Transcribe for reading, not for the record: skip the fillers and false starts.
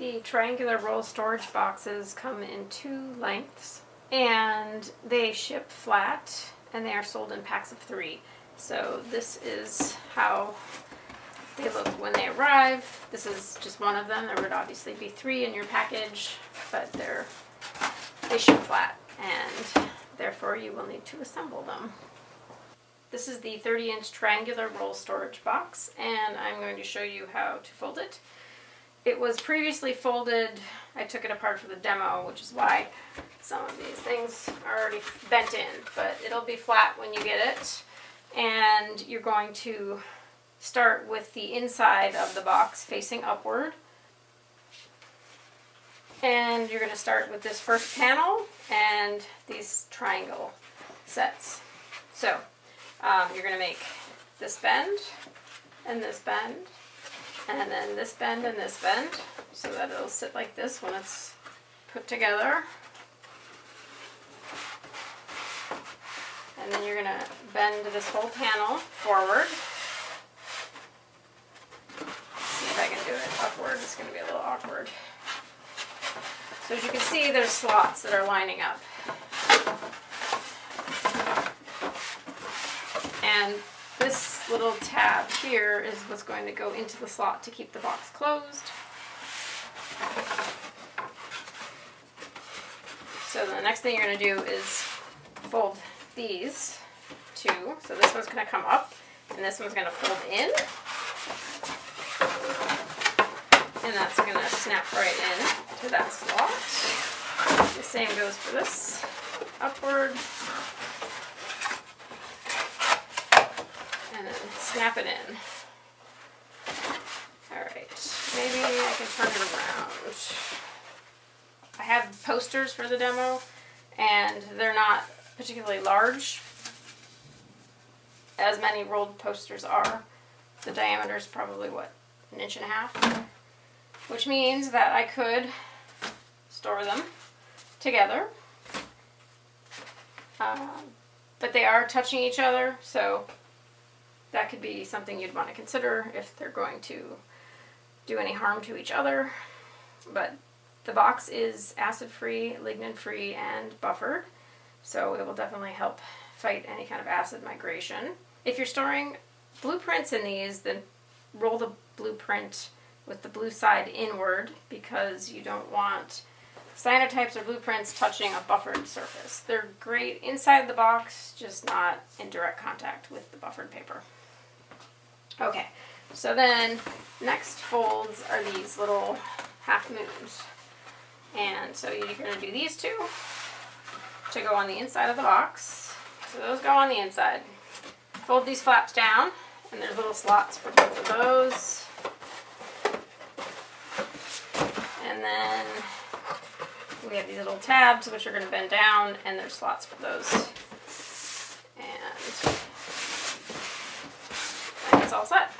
The triangular roll storage boxes come in 2 lengths, and they ship flat, and they are sold in packs of 3. So this is how they look when they arrive. This is just one of them. There would obviously be 3 in your package, but they ship flat, and therefore you will need to assemble them. This is the 30-inch triangular roll storage box, and I'm going to show you how to fold it. It was previously folded. I took it apart for the demo, which is why some of these things are already bent in, but it'll be flat when you get it. And you're going to start with the inside of the box facing upward. And you're going to start with this first panel and these triangle sets. So you're going to make this bend and this bend, and then this bend and this bend, so that it'll sit like this when it's put together. And then you're going to bend this whole panel forward. See if I can do it upward. It's going to be a little awkward. So as you can see, there's slots that are lining up. And this little tab here is what's going to go into the slot to keep the box closed. So the next thing you're going to do is fold these 2. So this one's going to come up, and this one's going to fold in. And that's going to snap right in to that slot. The same goes for this. Upward. And then snap it in. Alright, maybe I can turn it around. I have posters for the demo, and they're not particularly large, as many rolled posters are. The diameter is probably, what, 1.5 inches? Which means that I could store them together. But they are touching each other, so that could be something you'd want to consider if they're going to do any harm to each other. But the box is acid-free, lignin-free, and buffered, so it will definitely help fight any kind of acid migration. If you're storing blueprints in these, then roll the blueprint with the blue side inward, because you don't want cyanotypes or blueprints touching a buffered surface. They're great inside the box, just not in direct contact with the buffered paper. Okay, so then next folds are these little half moons. And so you're going to do these 2 to go on the inside of the box. So those go on the inside. Fold these flaps down, and there's little slots for both of those. And then we have these little tabs which are going to bend down, and there's slots for those. And it's all set.